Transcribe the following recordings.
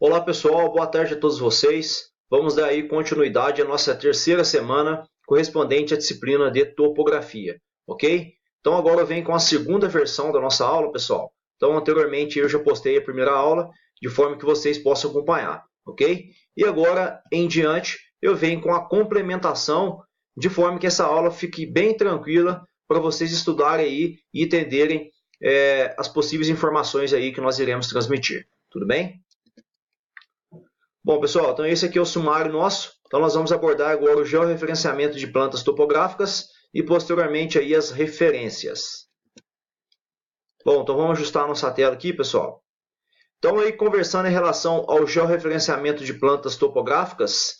Olá pessoal, boa tarde a todos vocês. Vamos dar aí continuidade à nossa terceira semana correspondente à disciplina de topografia, ok? Então agora eu venho com a segunda versão da nossa aula, pessoal. Então anteriormente eu já postei a primeira aula, de forma que vocês possam acompanhar, ok? E agora em diante eu venho com a complementação, de forma que essa aula fique bem tranquila para vocês estudarem aí e entenderem as possíveis informações aí que nós iremos transmitir, tudo bem? Bom, pessoal, então esse aqui é o sumário nosso. Então nós vamos abordar agora o georreferenciamento de plantas topográficas e posteriormente aí as referências. Bom, então vamos ajustar a nossa tela aqui, pessoal. Então aí conversando em relação ao georreferenciamento de plantas topográficas,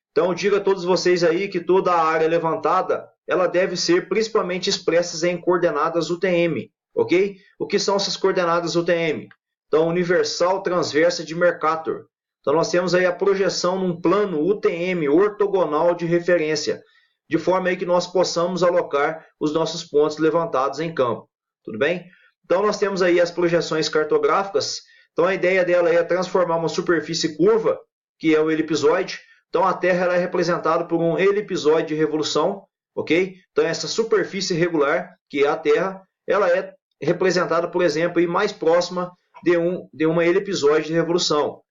então eu digo a todos vocês aí que toda a área levantada, ela deve ser principalmente expressa em coordenadas UTM, ok? O que são essas coordenadas UTM? Então universal transversa de Mercator. Então, nós temos aí a projeção num plano UTM, ortogonal de referência, de forma aí que nós possamos alocar os nossos pontos levantados em campo. Tudo bem? Então, nós temos aí as projeções cartográficas. Então, a ideia dela é transformar uma superfície curva, que é o elipsoide. Então, a Terra ela é representada por um elipsoide de revolução, ok? Então, essa superfície regular, que é a Terra, ela é representada, por exemplo, aí mais próxima de uma elipsoide de revolução.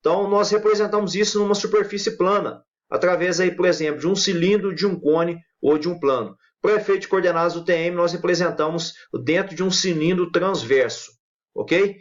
Então, nós representamos isso numa superfície plana, através, aí, por exemplo, de um cilindro, de um cone ou de um plano. Para efeito de coordenadas UTM, nós representamos dentro de um cilindro transverso, ok?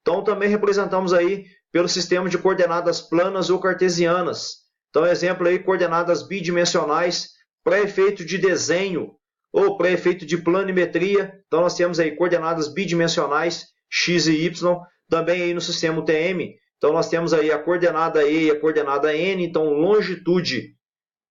Então, também representamos aí pelo sistema de coordenadas planas ou cartesianas. Então, exemplo aí, coordenadas bidimensionais para efeito de desenho ou para efeito de planimetria. Então, nós temos aí coordenadas bidimensionais, x e y, também aí no sistema UTM. Então, nós temos aí a coordenada E e a coordenada N, então longitude,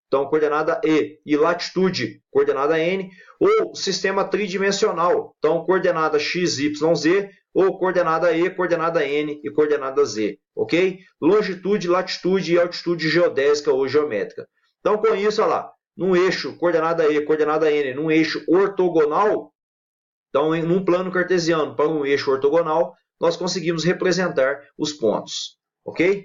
então coordenada e latitude, coordenada N, ou sistema tridimensional, então coordenada x, y, z, ou coordenada E, coordenada N e coordenada Z, ok? Longitude, latitude e altitude geodésica ou geométrica. Então, com isso, olha lá, num eixo coordenada E, coordenada N, num eixo ortogonal, então, num plano cartesiano para um eixo ortogonal, nós conseguimos representar os pontos, ok?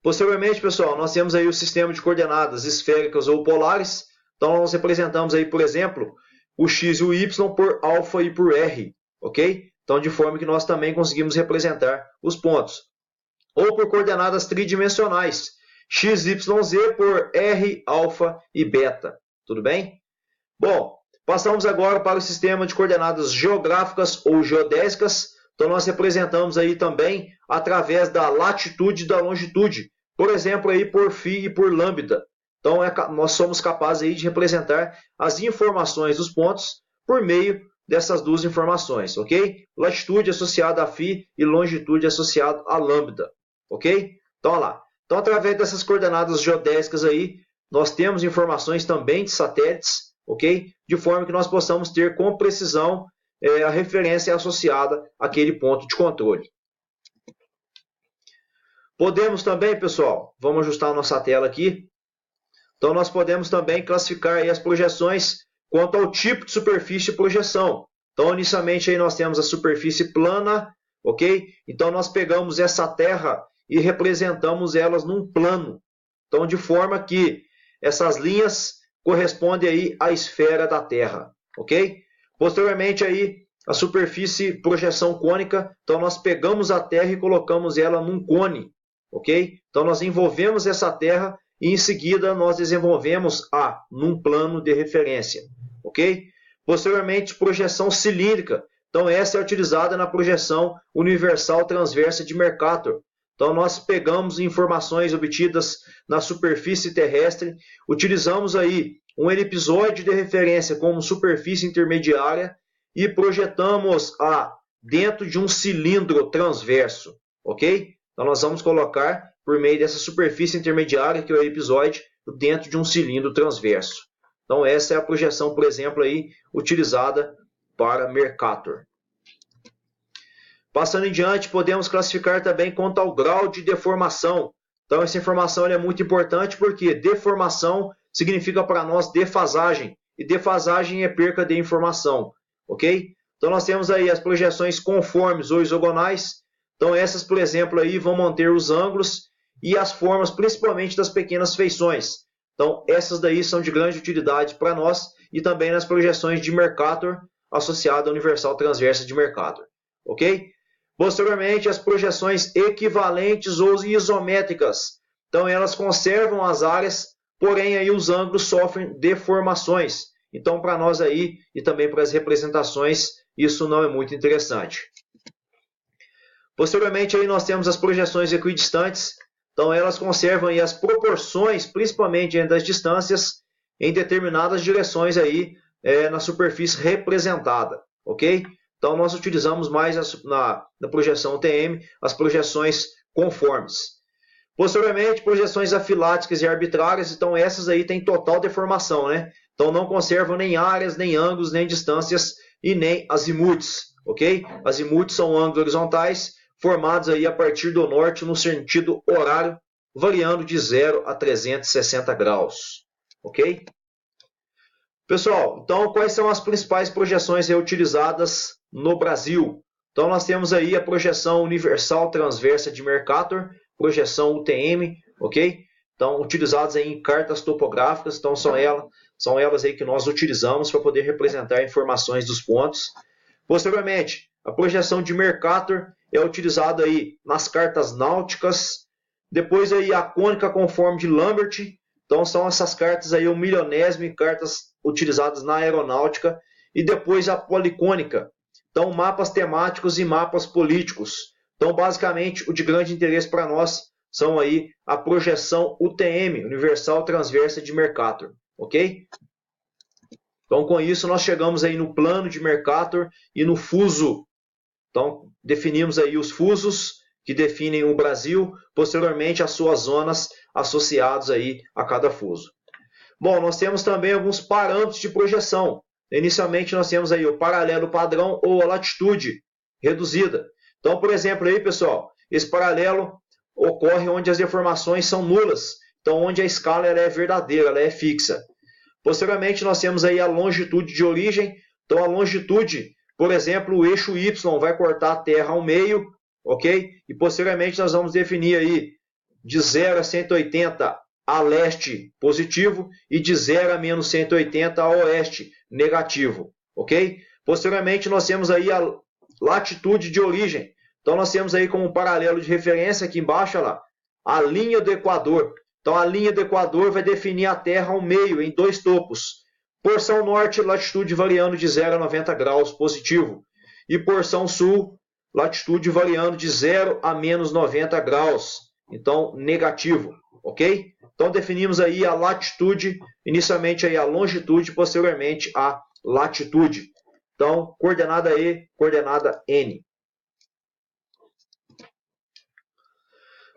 Posteriormente, pessoal, nós temos aí o sistema de coordenadas esféricas ou polares. Então, nós representamos aí, por exemplo, o x e o y por alfa e por r, ok? Então, de forma que nós também conseguimos representar os pontos. Ou por coordenadas tridimensionais, x, y, z por r, alfa e beta, tudo bem? Bom, passamos agora para o sistema de coordenadas geográficas ou geodésicas. Então, nós representamos aí também através da latitude e da longitude. Por exemplo, aí por φ e por lambda. Então, nós somos capazes aí de representar as informações dos pontos por meio dessas duas informações, ok? Latitude associada a φ e longitude associada a lambda, ok? Então, olha lá. Então, através dessas coordenadas geodésicas aí, nós temos informações também de satélites, ok? De forma que nós possamos ter com precisão a referência associada àquele ponto de controle. Podemos também, pessoal, vamos ajustar a nossa tela aqui. Então, nós podemos também classificar aí as projeções quanto ao tipo de superfície de projeção. Então, inicialmente, aí nós temos a superfície plana, ok? Então, nós pegamos essa terra e representamos elas num plano. Então, de forma que essas linhas correspondem aí à esfera da Terra, ok? Posteriormente, aí, a superfície projeção cônica, então nós pegamos a Terra e colocamos ela num cone, ok? Então nós envolvemos essa Terra e em seguida nós desenvolvemos num plano de referência, ok? Posteriormente, projeção cilíndrica, então essa é utilizada na projeção universal transversa de Mercator. Então nós pegamos informações obtidas na superfície terrestre, utilizamos aí um elipsoide de referência como superfície intermediária e projetamos dentro de um cilindro transverso, ok? Então nós vamos colocar por meio dessa superfície intermediária, que é o elipsoide, dentro de um cilindro transverso. Então essa é a projeção, por exemplo, aí, utilizada para Mercator. Passando em diante, podemos classificar também quanto ao grau de deformação. Então essa informação é muito importante porque deformação significa para nós defasagem, e defasagem é perca de informação, ok? Então nós temos aí as projeções conformes ou isogonais. Então essas, por exemplo, aí vão manter os ângulos e as formas, principalmente das pequenas feições. Então essas daí são de grande utilidade para nós e também nas projeções de Mercator associada à Universal Transversa de Mercator. Ok? Posteriormente, as projeções equivalentes ou isométricas. Então elas conservam as áreas, porém aí os ângulos sofrem deformações. Então para nós aí e também para as representações, isso não é muito interessante. Posteriormente aí nós temos as projeções equidistantes. Então elas conservam aí as proporções, principalmente entre as distâncias, em determinadas direções aí na superfície representada, ok? Então nós utilizamos mais na projeção UTM as projeções conformes. Posteriormente, projeções afiláticas e arbitrárias, então essas aí têm total deformação, né? Então não conservam nem áreas, nem ângulos, nem distâncias e nem azimutes, ok? Azimutes são ângulos horizontais formados aí a partir do norte no sentido horário, variando de 0 a 360 graus, ok? Pessoal, então quais são as principais projeções reutilizadas no Brasil? Então nós temos aí a projeção universal transversa de Mercator, projeção UTM, ok? Então utilizadas aí em cartas topográficas, então são elas aí que nós utilizamos para poder representar informações dos pontos. Posteriormente, a projeção de Mercator é utilizada aí nas cartas náuticas. Depois aí a cônica conforme de Lambert. Então são essas cartas aí, o milionésimo e cartas utilizadas na aeronáutica. E depois a policônica. Então mapas temáticos e mapas políticos. Então basicamente o de grande interesse para nós são aí a projeção UTM, Universal Transversa de Mercator. Ok? Então com isso nós chegamos aí no plano de Mercator e no fuso. Então, definimos aí os fusos que definem o Brasil, posteriormente as suas zonas associadas aí a cada fuso. Bom, nós temos também alguns parâmetros de projeção. Inicialmente nós temos aí o paralelo padrão ou a latitude reduzida. Então, por exemplo, aí, pessoal, esse paralelo ocorre onde as deformações são nulas. Então, onde a escala ela é verdadeira, ela é fixa. Posteriormente, nós temos aí a longitude de origem. Então, a longitude, por exemplo, o eixo Y vai cortar a Terra ao meio, ok? E posteriormente nós vamos definir aí de 0 a 180 a leste positivo e de 0 a menos 180 a oeste negativo, ok? Posteriormente nós temos aí a latitude de origem. Então nós temos aí como paralelo de referência aqui embaixo, olha lá, a linha do Equador. Então a linha do Equador vai definir a Terra ao meio em dois topos. Porção norte, latitude variando de 0 a 90 graus positivo. E porção sul, latitude variando de 0 a menos 90 graus. Então, negativo. Ok? Então, definimos aí a latitude, inicialmente aí a longitude, posteriormente a latitude. Então, coordenada E, coordenada N.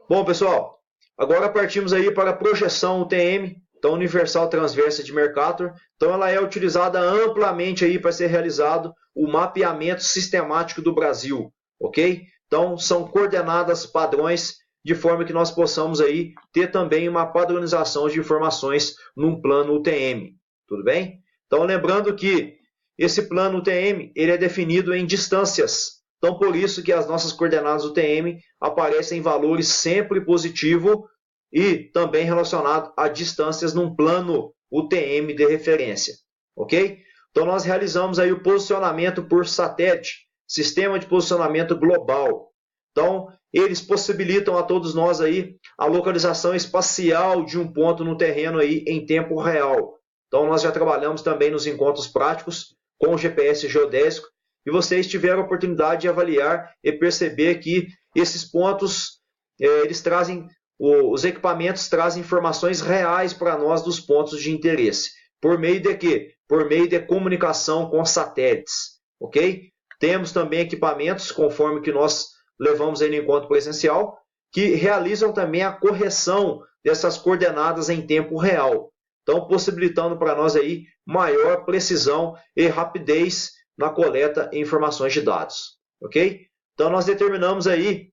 Bom, pessoal, agora partimos aí para a projeção UTM. Então, Universal Transversa de Mercator. Então, ela é utilizada amplamente aí para ser realizado o mapeamento sistemático do Brasil, ok? Então, são coordenadas padrões de forma que nós possamos aí ter também uma padronização de informações num plano UTM, tudo bem? Então, lembrando que esse plano UTM ele é definido em distâncias. Então, por isso que as nossas coordenadas UTM aparecem em valores sempre positivo e também relacionado a distâncias num plano UTM de referência, ok? Então nós realizamos aí o posicionamento por satélite, sistema de posicionamento global. Então eles possibilitam a todos nós aí a localização espacial de um ponto no terreno aí em tempo real. Então nós já trabalhamos também nos encontros práticos com o GPS geodésico e vocês tiveram a oportunidade de avaliar e perceber que esses pontos eles trazem os equipamentos trazem informações reais para nós dos pontos de interesse. Por meio de quê? Por meio de comunicação com satélites. Ok? Temos também equipamentos, conforme que nós levamos aí no encontro presencial, que realizam também a correção dessas coordenadas em tempo real. Então, possibilitando para nós aí maior precisão e rapidez na coleta e informações de dados. Ok? Então, nós determinamos aí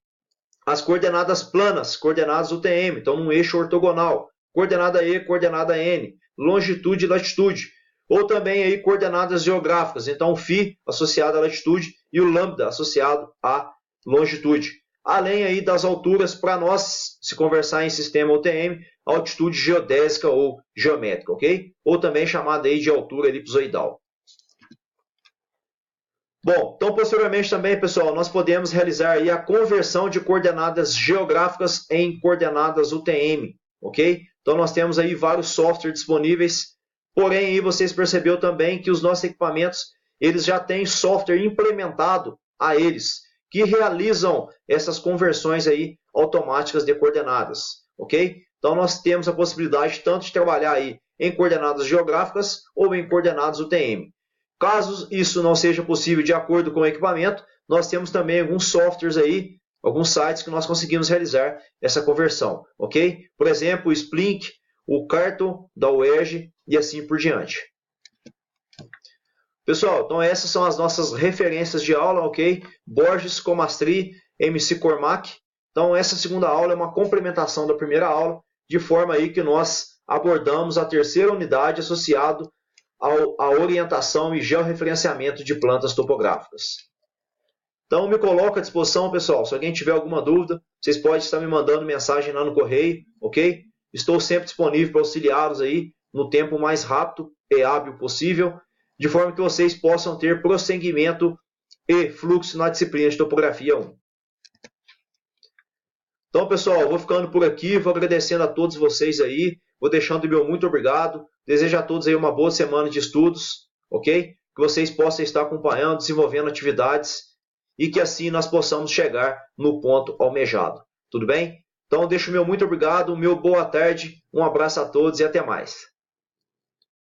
as coordenadas planas, coordenadas UTM, então num eixo ortogonal, coordenada E, coordenada N, longitude e latitude, ou também aí coordenadas geográficas, então o φ associado à latitude e o lambda associado à longitude. além aí das alturas para nós, se conversar em sistema UTM, altitude geodésica ou geométrica, ok? Ou também chamada aí de altura elipsoidal. Bom, então posteriormente também, pessoal, nós podemos realizar aí a conversão de coordenadas geográficas em coordenadas UTM, ok? Então nós temos aí vários softwares disponíveis, porém aí vocês perceberam também que os nossos equipamentos, eles já têm software implementado a eles, que realizam essas conversões aí automáticas de coordenadas, ok? Então nós temos a possibilidade tanto de trabalhar aí em coordenadas geográficas ou em coordenadas UTM. Caso isso não seja possível de acordo com o equipamento, nós temos também alguns softwares aí, alguns sites que nós conseguimos realizar essa conversão, ok? Por exemplo, o Splink, o Carto da UERJ e assim por diante. Pessoal, então essas são as nossas referências de aula, ok? Borges, Comastri, MC Cormac. Então essa segunda aula é uma complementação da primeira aula, de forma aí que nós abordamos a terceira unidade associado à orientação e georreferenciamento de plantas topográficas. Então me coloco à disposição, pessoal. Se alguém tiver alguma dúvida, vocês podem estar me mandando mensagem lá no correio, ok? Estou sempre disponível para auxiliá-los aí no tempo mais rápido e hábil possível, de forma que vocês possam ter prosseguimento e fluxo na disciplina de topografia 1. Então, pessoal, vou ficando por aqui, vou agradecendo a todos vocês aí, vou deixando o meu muito obrigado, desejo a todos aí uma boa semana de estudos, ok? Que vocês possam estar acompanhando, desenvolvendo atividades e que assim nós possamos chegar no ponto almejado, tudo bem? Então, deixo o meu muito obrigado, o meu boa tarde, um abraço a todos e até mais.